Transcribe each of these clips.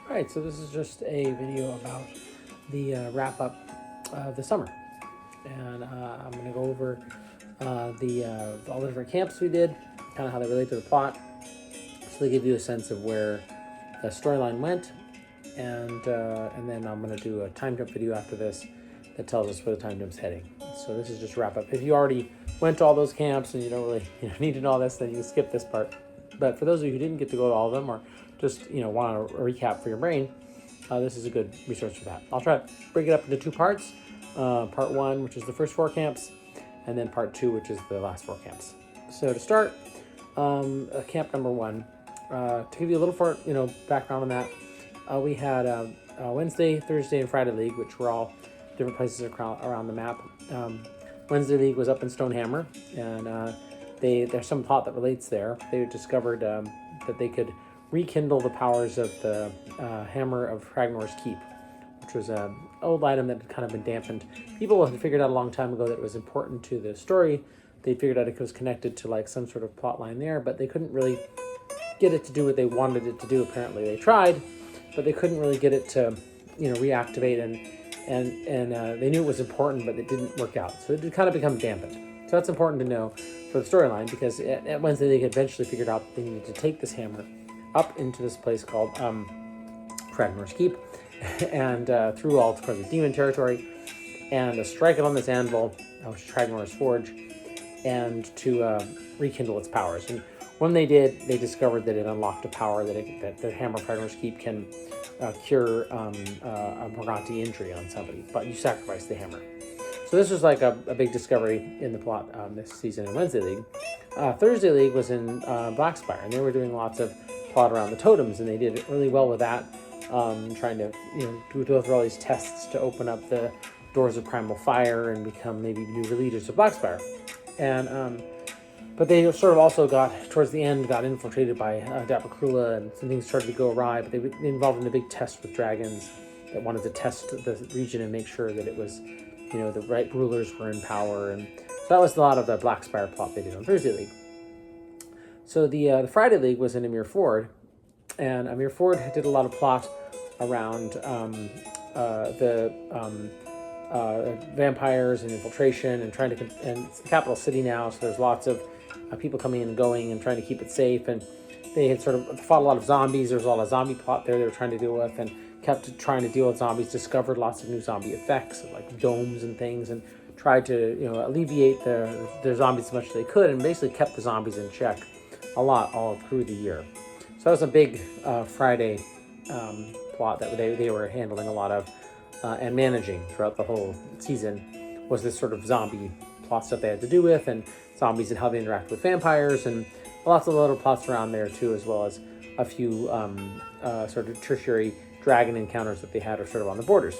Alright, so this is just a video about the wrap up of the summer. And I'm going to go over all the different camps we did, kind of how they relate to the plot. So they give you a sense of where the storyline went. And then I'm going to do a time jump video after this that tells us where the time jump's heading. So this is just a wrap up. If you already went to all those camps and you don't really need to know all this, then you can skip this part. But for those of you who didn't get to go to all of them, or just want a recap for your brain, this is a good resource for that. I'll try to break it up into two parts. Part one, which is the first four camps, and then part two, which is the last four camps. So to start, camp number one, to give you a little background on that, we had Wednesday, Thursday, and Friday League, which were all different places around the map. Wednesday League was up in Stonehammer, and there's some plot that relates there. They discovered that they could rekindle the powers of the Hammer of Ragnor's Keep, which was an old item that had kind of been dampened. People had figured out a long time ago that it was important to the story. They figured out it was connected to like some sort of plot line there, but they couldn't really get it to do what they wanted it to do. Apparently they tried, but they couldn't really get it to reactivate, and they knew it was important, but it didn't work out. So it kind of become dampened. So that's important to know for the storyline, because at Wednesday they eventually figured out that they needed to take this hammer up into this place called Ragnor's Keep, and through all part of the demon territory, and strike it on this anvil, which is Ragnor's Forge, and to rekindle its powers. And when they did, they discovered that it unlocked a power that the Hammer of Ragnor's Keep can cure a Morganti injury on somebody, but you sacrifice the hammer. So this was like a big discovery in the plot this season in Wednesday League. Thursday League was in Blackspire, and they were doing lots of plot around the totems, and they did really well with that, trying to go through all these tests to open up the doors of Primal Fire and become maybe new leaders of Blackspire. And but they sort of also towards the end, got infiltrated by Dapakrula, and some things started to go awry, but they were involved in a big test with dragons that wanted to test the region and make sure that it was, the right rulers were in power. And so that was a lot of the Blackspire plot they did on Thursday League. So the Friday League was in Amir Ford, and Amir Ford did a lot of plot around the vampires and infiltration, and and it's the capital city now, so there's lots of people coming in and going and trying to keep it safe. And they had sort of fought a lot of zombies. There was a lot of zombie plot there they were trying to deal with, and kept trying to deal with zombies, discovered lots of new zombie effects, like domes and things, and tried to alleviate the zombies as much as they could, and basically kept the zombies in check a lot all through the year. So that was a big Friday plot that they were handling a lot of and managing throughout the whole season, was this sort of zombie plot stuff they had to do with, and zombies and how they interact with vampires, and lots of little plots around there too, as well as a few sort of tertiary dragon encounters that they had, or sort of on the borders.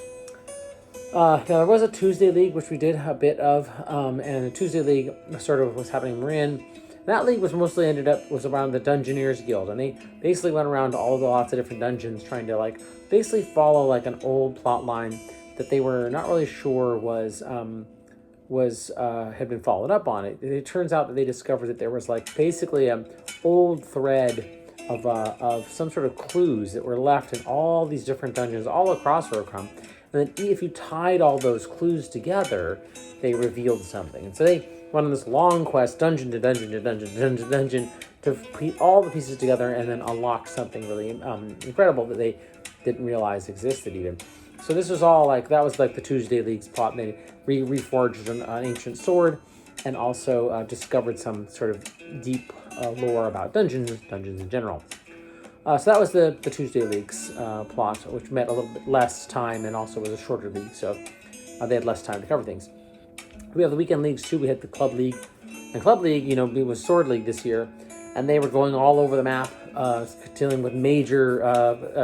Now there was a Tuesday League, which we did a bit of, and the Tuesday League sort of was happening in Marin. That league was mostly was around the Dungeoneers Guild, and they basically went around to lots of different dungeons, trying to basically follow an old plot line that they were not really sure had been followed up on. It turns out that they discovered that there was basically an old thread of some sort of clues that were left in all these different dungeons all across Rokrum. And then if you tied all those clues together, they revealed something. And so they went on this long quest, dungeon to dungeon to dungeon to dungeon to dungeon, to put all the pieces together and then unlock something really incredible that they didn't realize existed even. So this was all that was the Tuesday League's plot. And they reforged an ancient sword, and also discovered some sort of deep lore about dungeons in general. So that was the Tuesday League's plot, which met a little bit less time and also was a shorter league, so they had less time to cover things. We have the weekend leagues too. We had the Club League. And Club League, it was Sword League this year, and they were going all over the map, dealing with major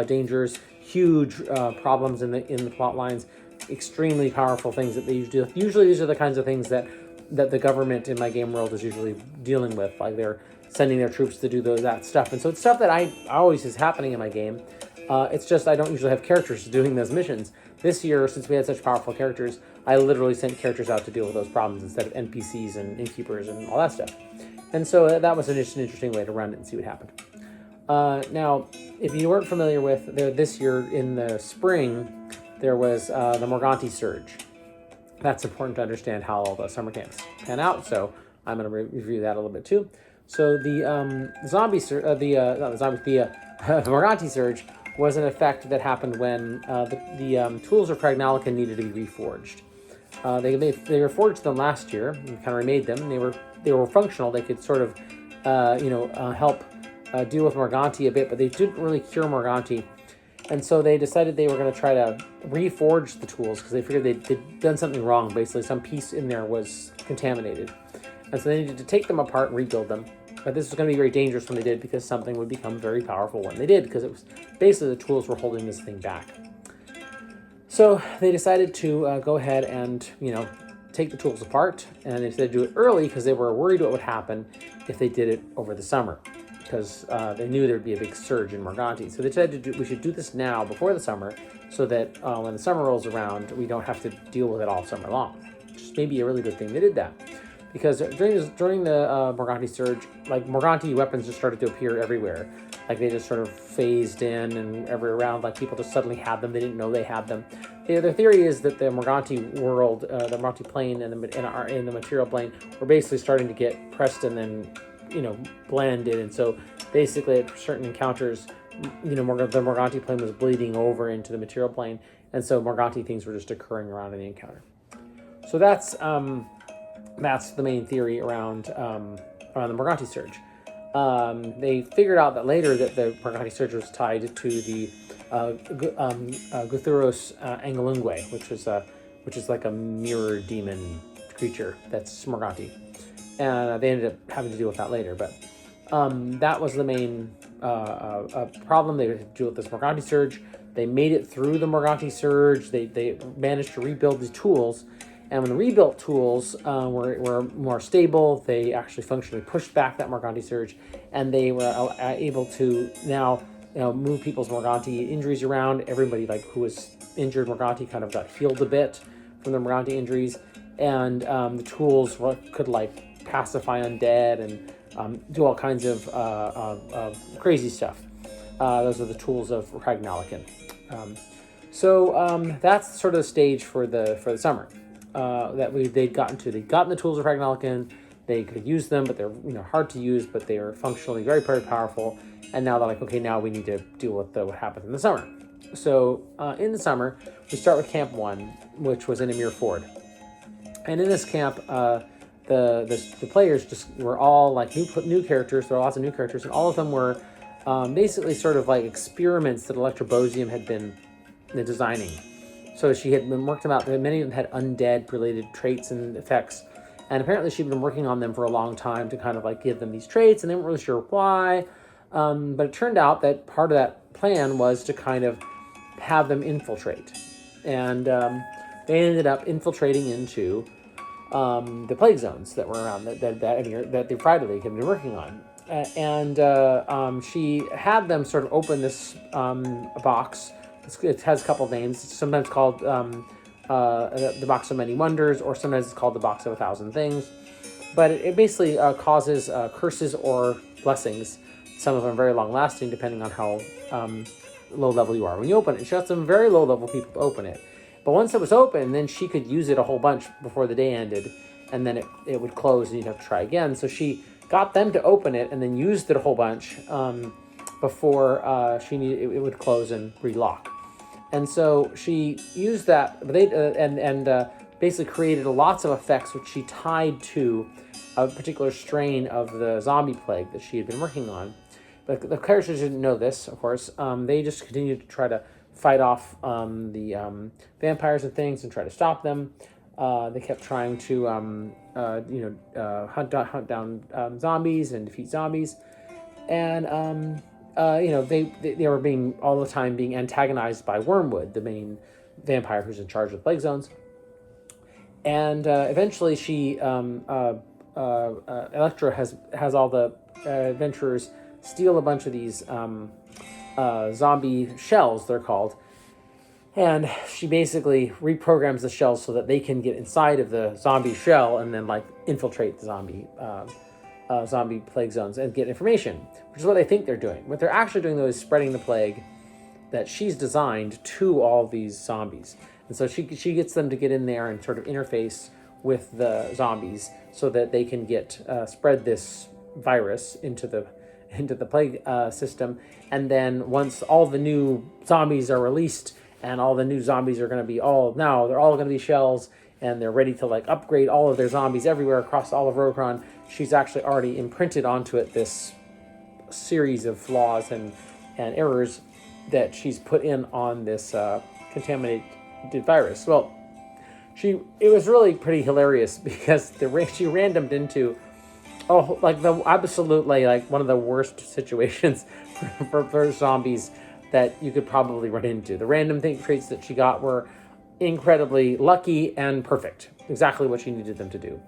dangers, huge problems in the plot lines, extremely powerful things that they usually do. Usually these are the kinds of things that the government in my game world is usually dealing with, they're sending their troops to do that stuff. And so it's stuff that I always is happening in my game. It's just I don't usually have characters doing those missions. This year, since we had such powerful characters, I literally sent characters out to deal with those problems instead of NPCs and innkeepers and all that stuff. And so that was just an interesting way to run it and see what happened. Now, if you weren't familiar with this year in the spring, there was the Morganti surge. That's important to understand how all the summer camps pan out. So I'm going to review that a little bit too. So the Morganti surge was an effect that happened when the tools of Pragnalicon needed to be reforged. They reforged them last year and kind of remade them. They were functional. They could sort of help deal with Morganti a bit, but they didn't really cure Morganti. And so they decided they were going to try to reforge the tools because they figured they'd done something wrong. Basically, some piece in there was contaminated. And so they needed to take them apart and rebuild them. But this was going to be very dangerous when they did because something would become very powerful when they did because it was basically the tools were holding this thing back. So they decided to go ahead and, take the tools apart. And they decided to do it early because they were worried what would happen if they did it over the summer. Because they knew there would be a big surge in Morganti. So they decided we should do this now before the summer so that when the summer rolls around, we don't have to deal with it all summer long. Which is maybe a really good thing they did that. Because during the Morganti surge, like Morganti weapons just started to appear everywhere. Like they just sort of phased in and around, like people just suddenly had them. They didn't know they had them. The theory is that the Morganti world, the Morganti plane and in the material plane were basically starting to get pressed and then blended, and so basically at certain encounters, the Morganti plane was bleeding over into the material plane, and so Morganti things were just occurring around in the encounter. So that's the main theory around the Morganti surge. They figured out that later that the Morganti surge was tied to the Guthuros Angelungue, which is like a mirror demon creature that's Morganti. And they ended up having to deal with that later. But that was the main problem. They had to deal with this Morganti surge. They made it through the Morganti surge. They managed to rebuild these tools. And when the rebuilt tools were more stable, they actually functionally pushed back that Morganti surge. And they were able to now move people's Morganti injuries around. Everybody who was injured Morganti kind of got healed a bit from the Morganti injuries. And the tools could pacify undead and do all kinds of crazy stuff. Those are the tools of Pragnalicon. So that's sort of the stage for the summer they'd gotten to. They'd gotten the tools of Pragnalicon. They could use them, but they're hard to use, but they are functionally very, very powerful. And now they're like, okay, now we need to deal with what happens in the summer. So in the summer, we start with Camp 1, which was in Emir Ford. And in this camp, the players just were all new characters. There were lots of new characters, and all of them were basically sort of like experiments that Electrobosium had been designing. So she had been worked them out. Many of them had undead-related traits and effects, and apparently she'd been working on them for a long time to kind of give them these traits, and they weren't really sure why. But it turned out that part of that plan was to kind of have them infiltrate, and they ended up infiltrating into the plague zones that were around that the Friday League had been working on. And she had them sort of open this box. It has a couple of names. It's sometimes called the Box of Many Wonders, or sometimes it's called the Box of 1,000 Things. But it basically causes curses or blessings. Some of them are very long-lasting, depending on how low level you are when you open it. She got some very low-level people to open it. But once it was open, then she could use it a whole bunch before the day ended, and then it would close and you'd have to try again. So she got them to open it and then used it a whole bunch before it would close and relock. And so she used that, and basically created lots of effects which she tied to a particular strain of the zombie plague that she had been working on. But the characters didn't know this, of course. They just continued to try to fight off the vampires and things and try to stop them. They kept trying to hunt down zombies and defeat zombies, and they were being all the time being antagonized by Wormwood, the main vampire who's in charge of the plague zones. And eventually, she Electra has all the adventurers steal a bunch of these zombie shells, they're called, and she basically reprograms the shells so that they can get inside of the zombie shell and then infiltrate the zombie zombie plague zones and get information, which is what they think they're doing. What they're actually doing, though, is spreading the plague that she's designed to all these zombies. And so she gets them to get in there and sort of interface with the zombies so that they can get spread this virus into the plague system. And then once all the new zombies are released, and all the new zombies are going to be they're all going to be shells, and they're ready to like upgrade all of their zombies everywhere across all of Rokron. She's actually already imprinted onto it this series of flaws and errors that she's put in on this contaminated virus. Well, it was really pretty hilarious because she randomed into absolutely one of the worst situations for zombies that you could probably run into. The random traits that she got were incredibly lucky and perfect, exactly what she needed them to do.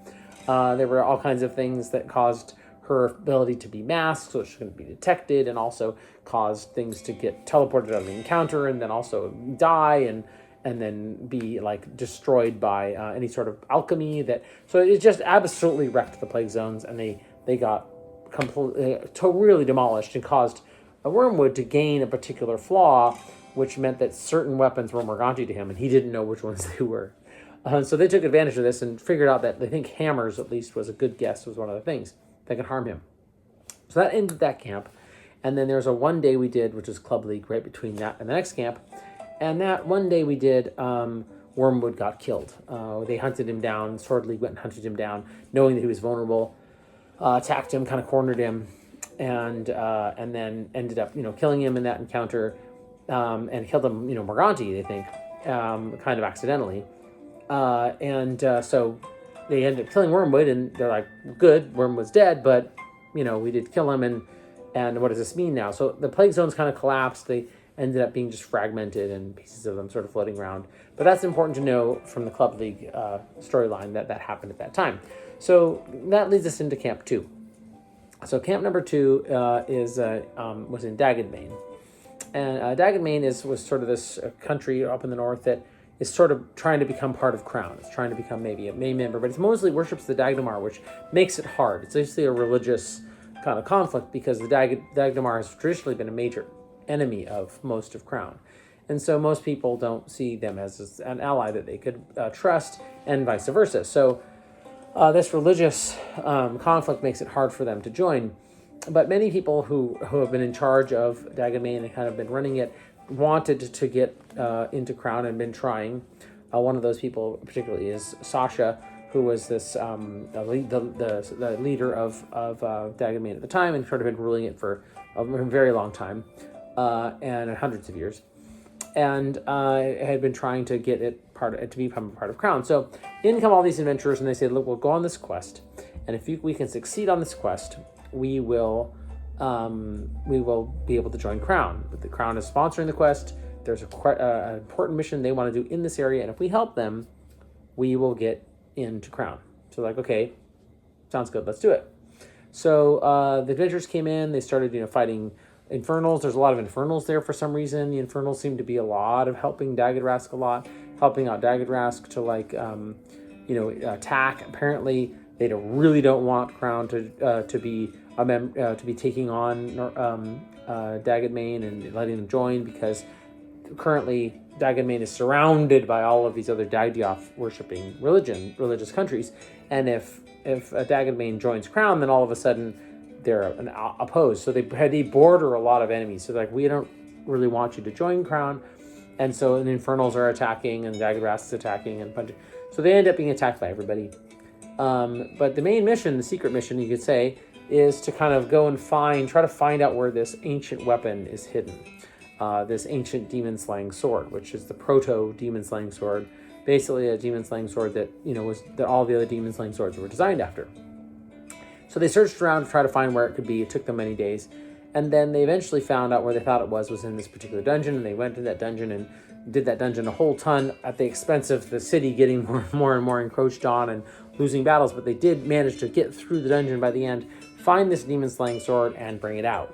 There were all kinds of things that caused her ability to be masked so she couldn't be detected, and also caused things to get teleported out of the encounter and then also die and then be destroyed by any sort of alchemy. So it just absolutely wrecked the plague zones, and they got completely really demolished and caused a Wormwood to gain a particular flaw, which meant that certain weapons were Morganti to him, and he didn't know which ones they were. So they took advantage of this and figured out that they think hammers, at least, was a good guess, was one of the things that could harm him. So that ended that camp. And then there's a one day we did, which was Club League, right between that and the next camp. And that one day we did, Wormwood got killed. They hunted him down. Sword League went and hunted him down, knowing that he was vulnerable, attacked him, kind of cornered him, and then ended up, killing him in that encounter, and killed him, Morganti, they think, kind of accidentally. So they ended up killing Wormwood, and they're like, good, Wormwood's dead, but, we did kill him, and what does this mean now? So the plague zones kind of collapsed. They ended up being just fragmented and pieces of them sort of floating around. But that's important to know from the Club League storyline that happened at that time. So that leads us into Camp 2. So Camp number 2 was in Daggedmain. And Daggedmain was sort of this country up in the north that is sort of trying to become part of Crown. It's trying to become maybe a main member, but it mostly worships the Dagdamar, which makes it hard. It's basically a religious kind of conflict because the Dagdamar has traditionally been a major enemy of most of Crown. And so most people don't see them as an ally that they could trust, and vice versa. So this religious conflict makes it hard for them to join. But many people who have been in charge of Daggedmain and kind of been running it wanted to get into Crown and been trying. One of those people particularly is Sasha, who was this the leader of Daggedmain at the time, and sort of been ruling it for a very long time, and hundreds of years, and had been trying to get it to become a part of Crown. So in come all these adventurers, and they say, look, we'll go on this quest, and if we can succeed on this quest, we will be able to join Crown. But the Crown is sponsoring the quest. There's an important mission they want to do in this area, and if we help them, we will get into Crown. So okay, sounds good, let's do it. So the adventurers came in, they started fighting Infernals. There's a lot of Infernals there for some reason. The Infernals seem to be a lot of helping Daggedrask a lot, helping out Daggedrask to attack. Apparently they really don't want Crown to be taking on Daggedmain and letting them join, because currently Daggedmain is surrounded by all of these other Dagdioth worshipping religious countries, and if Daggedmain joins Crown, then all of a sudden they're opposed. So they border a lot of enemies. So we don't really want you to join Crown, and so the Infernals are attacking and Daggedrask is attacking, and so they end up being attacked by everybody. But the main mission, the secret mission, you could say, is to kind of go and try to find out where this ancient weapon is hidden. This ancient demon-slaying sword, which is the proto-demon-slaying sword, basically a demon-slaying sword that was that all the other demon-slaying swords were designed after. So they searched around to try to find where it could be. It took them many days, and then they eventually found out where they thought it was in this particular dungeon, and they went to that dungeon and did that dungeon a whole ton at the expense of the city getting more and more encroached on and losing battles. But they did manage to get through the dungeon by the end, find this demon-slaying sword, and bring it out.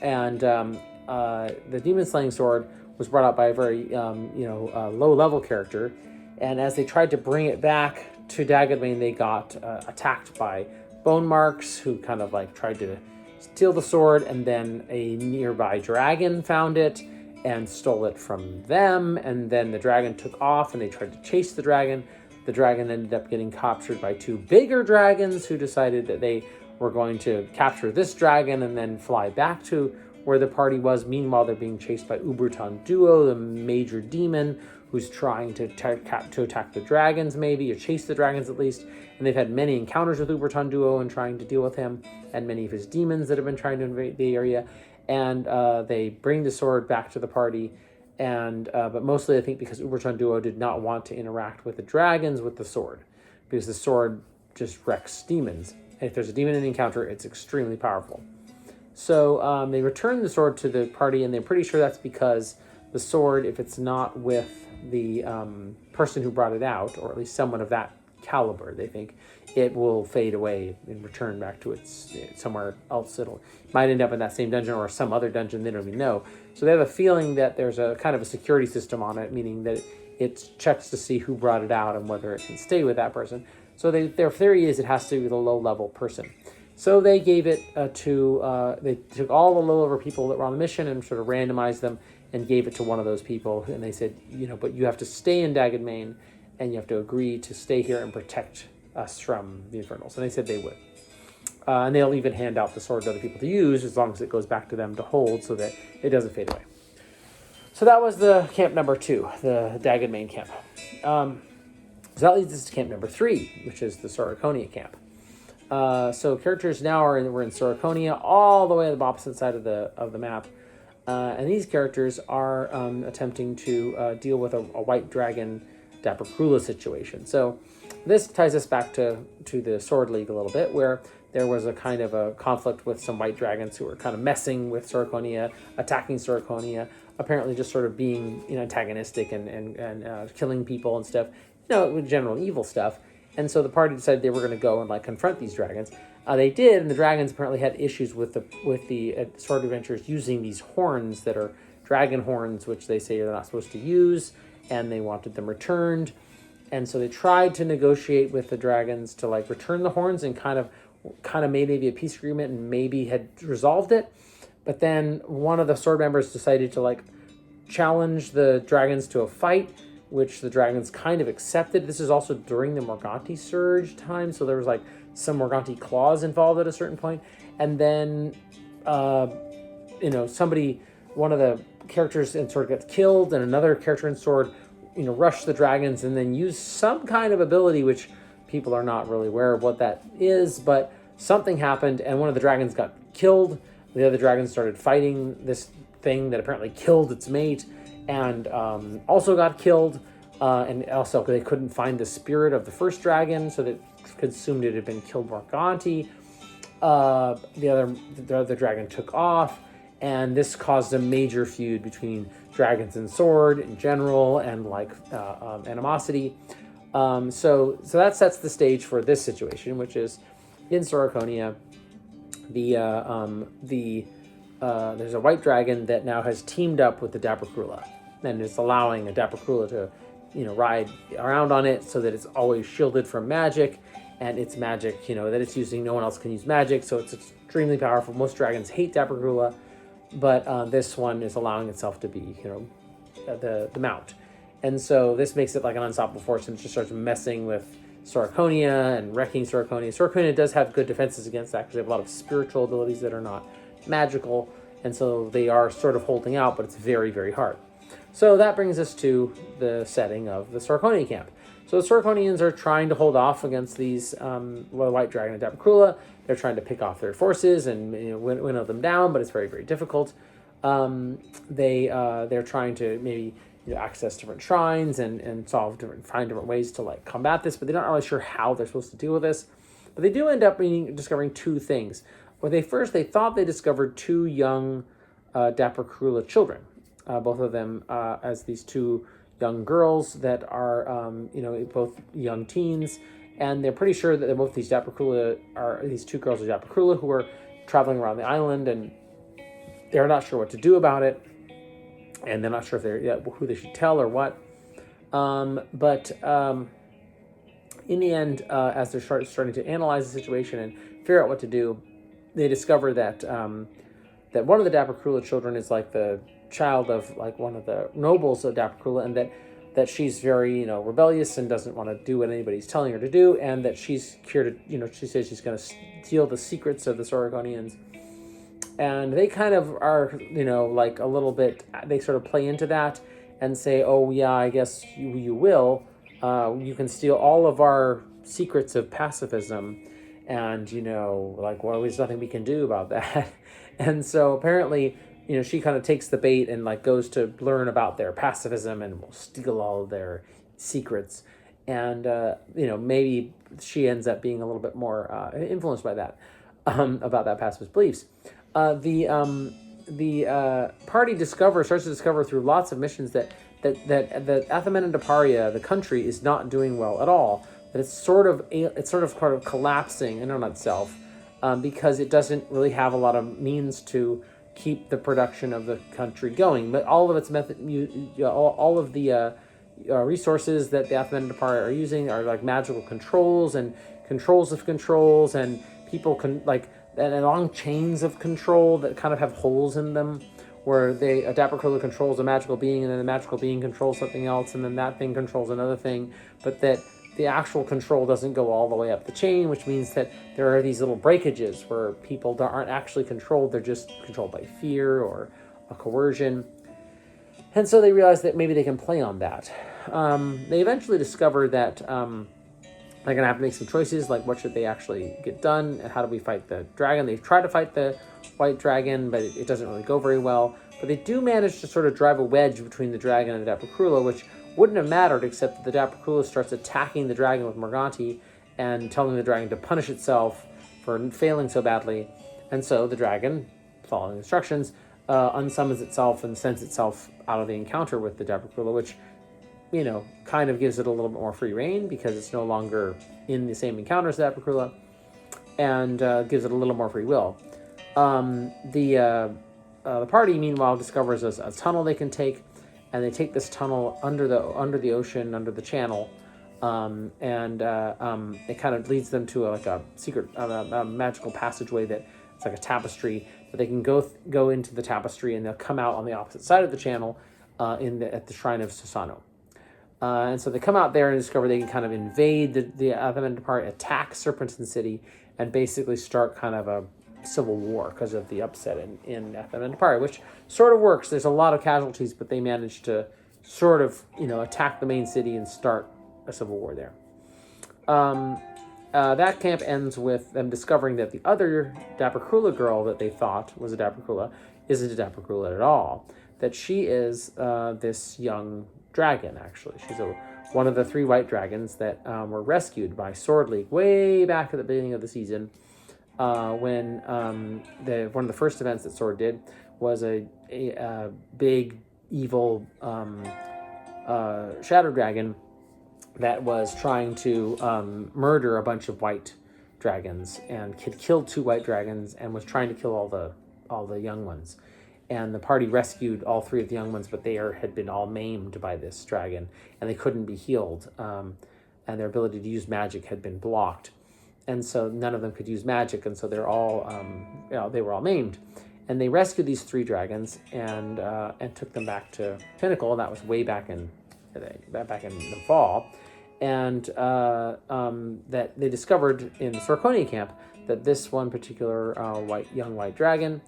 And the demon-slaying sword was brought out by a very low-level character, and as they tried to bring it back to Daggedmain, they got attacked by bone marks who kind of like tried to steal the sword, and then a nearby dragon found it and stole it from them, and then the dragon took off and they tried to chase the dragon. The dragon ended up getting captured by two bigger dragons who decided that they were going to capture this dragon and then fly back to where the party was. Meanwhile, they're being chased by Uberton Duo, the major demon, who's trying to attack the dragons, maybe, or chase the dragons at least. And they've had many encounters with Uberton Duo and trying to deal with him, and many of his demons that have been trying to invade the area. And they bring the sword back to the party, and but mostly I think because Uberton Duo did not want to interact with the dragons with the sword, because the sword just wrecks demons. And if there's a demon in the encounter, it's extremely powerful. So they return the sword to the party, and they're pretty sure that's because the sword, if it's not with the person who brought it out, or at least someone of that caliber, they think it will fade away and return back to its somewhere else. It might end up in that same dungeon or some other dungeon, they don't even know. So they have a feeling that there's a kind of a security system on it, meaning that it checks to see who brought it out and whether it can stay with that person. So their theory is it has to be with a low-level person. So they gave it they took all the low-level people that were on the mission and sort of randomized them and gave it to one of those people. And they said, but you have to stay in Dagged Main, and you have to agree to stay here and protect us from the Infernals. And they said they would. And they'll even hand out the sword to other people to use as long as it goes back to them to hold so that it doesn't fade away. So that was the camp number 2, the Dagged Main camp. So that leads us to camp number 3, which is the Soroconia camp. So characters now we're in Soroconia, all the way on the opposite side of the map. And these characters are attempting to deal with a white dragon Daprakrula situation. So this ties us back to the Sword League a little bit, where there was a kind of a conflict with some white dragons who were kind of messing with Soroconia, attacking Soroconia, apparently just sort of being antagonistic and killing people and stuff, general evil stuff. And so the party decided they were going to go and confront these dragons. They did, and the dragons apparently had issues with the sword adventurers using these horns that are dragon horns, which they say they're not supposed to use, and they wanted them returned. And so they tried to negotiate with the dragons to return the horns and kind of made maybe a peace agreement and maybe had resolved it. But then one of the sword members decided to challenge the dragons to a fight, which the dragons kind of accepted. This is also during the Morganti Surge time, so there was some Morganti claws involved at a certain point. And then, one of the characters in Sword gets killed, and another character in Sword, rushed the dragons and then used some kind of ability, which people are not really aware of what that is, but something happened, and one of the dragons got killed. The other dragons started fighting this thing that apparently killed its mate, and also got killed. And also they couldn't find the spirit of the first dragon, so that assumed it had been killed Morganti. The other dragon took off, and this caused a major feud between dragons and Sword in general, and animosity. So that sets the stage for this situation, which is in Soroconia. There's a white dragon that now has teamed up with the Daprakrula, and is allowing a Daprakrula to ride around on it so that it's always shielded from magic, and its magic that it's using, no one else can use magic, so it's extremely powerful. Most dragons hate Daprakrula, but this one is allowing itself to be the mount. And so this makes it like an unstoppable force, and it just starts messing with Soroconia and wrecking Soroconia. Soroconia does have good defenses against that because they have a lot of spiritual abilities that are not magical, and so they are sort of holding out, but it's very, very hard. So that brings us to the setting of the Soroconia camp. So the Soroconians are trying to hold off against these White Dragon and Daprakrula. They're trying to pick off their forces and winnow them down, but it's very, very difficult. They're trying to maybe access different shrines and find different ways to combat this, but they're not really sure how they're supposed to deal with this. But they do end up discovering two things. They thought they discovered two young Daprakrula children, both of them as these two young girls that are both young teens, and they're pretty sure that both these Daprakrula these two girls are Daprakrula who are traveling around the island, and they're not sure what to do about it, and they're not sure if who they should tell or what. In the end, as they're starting to analyze the situation and figure out what to do, they discover that that one of the Dapper children is like the child of like one of the nobles of Dapper, and that she's very rebellious and doesn't want to do what anybody's telling her to do, and that she's here to she says she's going to steal the secrets of the Soragonians. And they kind of are like a little bit, they sort of play into that and say, oh yeah, I guess you will. You can steal all of our secrets of pacifism, and like, well, there's nothing we can do about that. And so apparently, she kind of takes the bait and like goes to learn about their pacifism and will steal all of their secrets. And maybe she ends up being a little bit more influenced by that, about that pacifist beliefs. The party starts to discover through lots of missions that Athamenid Daparia, the country, is not doing well at all. That it's sort of collapsing in on itself, because it doesn't really have a lot of means to keep the production of the country going. But all of its all of the resources that the Athamenid Daparia are using are like magical controls and controls of controls, and people can like and long chains of control that kind of have holes in them, where a Dapper controls a magical being, and then the magical being controls something else, and then that thing controls another thing, but that the actual control doesn't go all the way up the chain, which means that there are these little breakages where people aren't actually controlled, they're just controlled by fear or a coercion. And so they realize that maybe they can play on that. They eventually discover that they're going to have to make some choices, like what should they actually get done, and how do we fight the dragon. They try to fight the white dragon, but it doesn't really go very well. But they do manage to sort of drive a wedge between the dragon and the Dapper, which wouldn't have mattered except that the Dapper starts attacking the dragon with Morganti and telling the dragon to punish itself for failing so badly. And so the dragon, following instructions, unsummons itself and sends itself out of the encounter with the Dapper, which kind of gives it a little bit more free reign because it's no longer in the same encounter as Dapper, and gives it a little more free will. The party, meanwhile, discovers a tunnel they can take, and they take this tunnel under the ocean, under the channel, and it kind of leads them to a secret, a magical passageway that it's like a tapestry, but they can go into the tapestry, and they'll come out on the opposite side of the channel at the shrine of Susano. And so they come out there and discover they can kind of invade the Athamenid Daparia, attack Serpentin City, and basically start kind of a civil war because of the upset in Athamenid Daparia, which sort of works. There's a lot of casualties, but they manage to sort of attack the main city and start a civil war there. That camp ends with them discovering that the other Dapper girl that they thought was a Dapper isn't a Dapper at all. That she is this young dragon, actually. She's one of the 3 white dragons that were rescued by Sword League way back at the beginning of the season, when one of the first events that Sword did was a big evil shadow dragon that was trying to murder a bunch of white dragons, and had killed 2 white dragons and was trying to kill all the young ones. And the party rescued all 3 of the young ones, but they had been all maimed by this dragon, and they couldn't be healed, and their ability to use magic had been blocked, and so none of them could use magic, and so they're all they were all maimed. And they rescued these 3 dragons and took them back to Pinnacle, and that was way back in the fall, and that they discovered in the Sorconia camp that this one particular young white dragon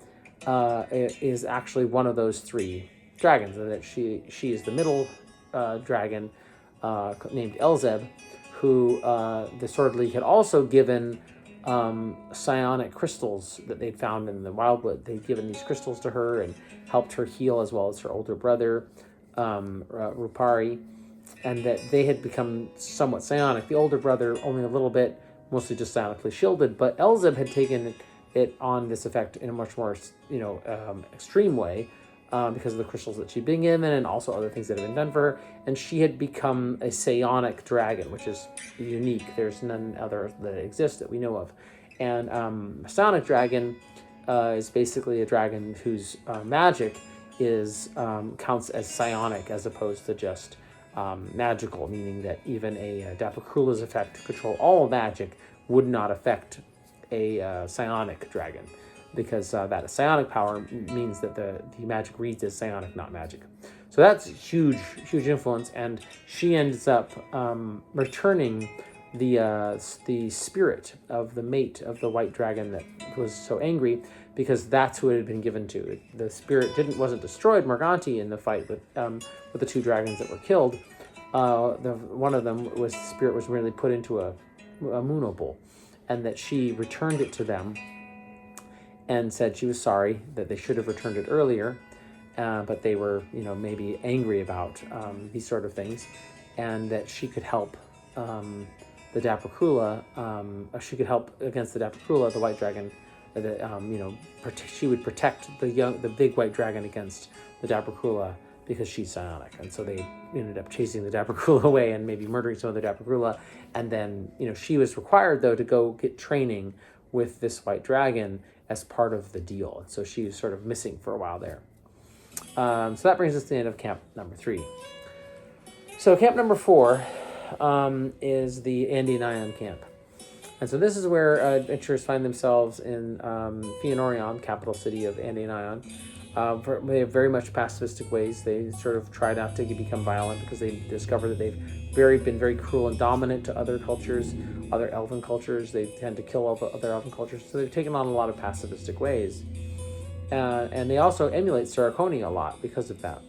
is actually one of those 3 dragons, and that she is the middle dragon named Elzeb, who the Sword League had also given psionic crystals that they'd found in the wildwood. They'd given these crystals to her and helped her heal, as well as her older brother Rupari, and that they had become somewhat psionic. The older brother only a little bit, mostly just psionically shielded, but Elzeb had taken it on this effect in a much more extreme way, because of the crystals that she'd been given and also other things that had been done for her, and she had become a psionic dragon, which is unique. There's none other that exist that we know of. And a psionic dragon is basically a dragon whose magic is counts as psionic, as opposed to just magical, meaning that even a Dapakrula's effect to control all magic would not affect a psionic dragon, because that psionic power means that the magic reads as psionic, not magic. So that's huge influence, and she ends up returning the spirit of the mate of the white dragon that was so angry, because that's who it had been given to. The spirit wasn't destroyed, Morganti, in the fight with the two dragons that were killed. One of them spirit was really put into a moonopal, and that she returned it to them and said she was sorry, that they should have returned it earlier, but they were, maybe angry about these sort of things, and that she could help the Dapakrula. She could help against the Dapakrula, the white dragon. She would protect the big white dragon against the Dapakrula because she's psionic, and so they ended up chasing the Dapakrula away and maybe murdering some of the Dapakrula. And then she was required though to go get training with this white dragon as part of the deal, and so she was sort of missing for a while there. So that brings us to the end of camp number 3. So camp number 4 is the Andénion camp. And so this is where adventurers find themselves in Fëanorion, capital city of Andénion. They have very much pacifistic ways. They sort of try not to become violent because they discover that they've been very cruel and dominant to other cultures, other elven cultures. They tend to kill all the other elven cultures. So they've taken on a lot of pacifistic ways. And they also emulate Saraconi a lot because of that.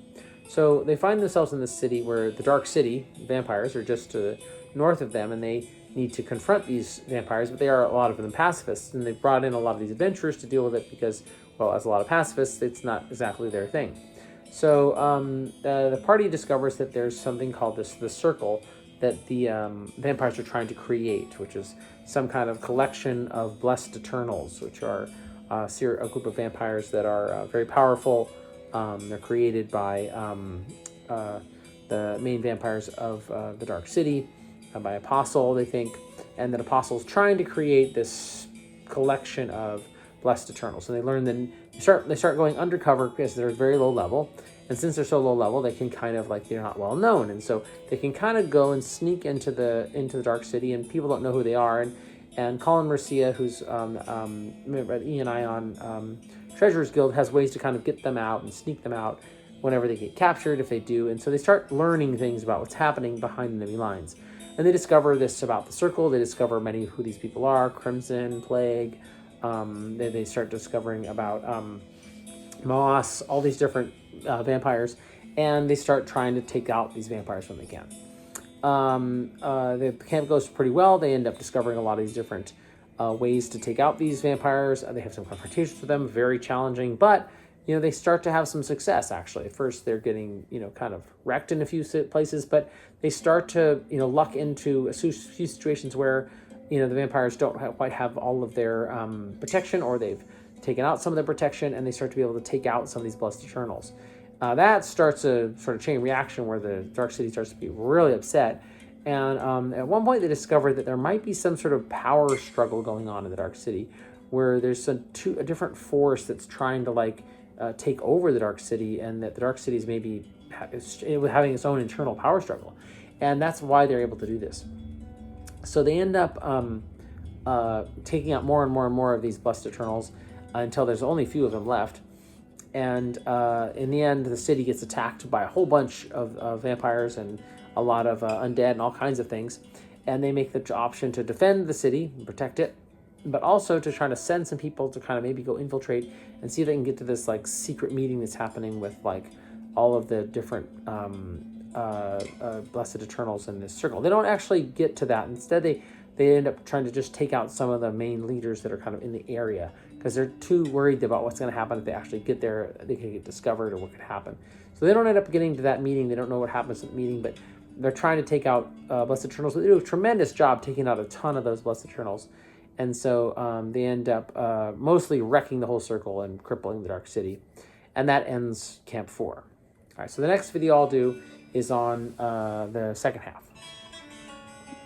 So they find themselves in this city where the Dark City vampires are just to the north of them, and they need to confront these vampires, but they are, a lot of them, pacifists, and they've brought in a lot of these adventurers to deal with it because, well, as a lot of pacifists, it's not exactly their thing. So the party discovers that there's something called the Circle that the vampires are trying to create, which is some kind of collection of blessed Eternals, which are a group of vampires that are very powerful. They're created by the main vampires of the Dark City, by Apostle, they think, and that Apostle's trying to create this collection of blessed Eternals. And they learn that they start going undercover because they're very low level, and since they're so low level, they can kind of they're not well known, and so they can kind of go and sneak into the Dark City, and people don't know who they are. And Colin Mercia, who's member of the Ion Treasurers Guild, has ways to kind of get them out and sneak them out whenever they get captured, if they do. And so they start learning things about what's happening behind the enemy lines. And they discover this about the Circle. They discover many of who these people are, Crimson, Plague. They start discovering about Moss, all these different vampires. And they start trying to take out these vampires when they can. The camp goes pretty well. They end up discovering a lot of these different ways to take out these vampires. They have some confrontations with them, very challenging, but they start to have some success, actually. At first, they're getting, kind of wrecked in a few places, but they start to, luck into a few situations where, the vampires don't quite have all of their protection, or they've taken out some of their protection, and they start to be able to take out some of these Blessed Eternals. That starts a sort of chain reaction where the Dark City starts to be really upset. And at one point, they discover that there might be some sort of power struggle going on in the Dark City, where there's a different force that's trying to take over the Dark City, and that the Dark City is maybe having its own internal power struggle. And that's why they're able to do this. So they end up taking out more and more and more of these Blessed Eternals until there's only a few of them left. And in the end, the city gets attacked by a whole bunch of vampires and a lot of undead and all kinds of things. And they make the option to defend the city and protect it, but also to try to send some people to kind of maybe go infiltrate and see if they can get to this secret meeting that's happening with all of the different Blessed Eternals in this circle. They don't actually get to that. Instead, they end up trying to just take out some of the main leaders that are kind of in the area, because they're too worried about what's going to happen if they actually get there. They could get discovered, or what could happen. So they don't end up getting to that meeting. They don't know what happens at the meeting, but they're trying to take out Blessed Eternals. They do a tremendous job taking out a ton of those Blessed Eternals. And so they end up mostly wrecking the whole circle and crippling the Dark City. And that ends Camp 4. All right, so the next video I'll do is on the second half.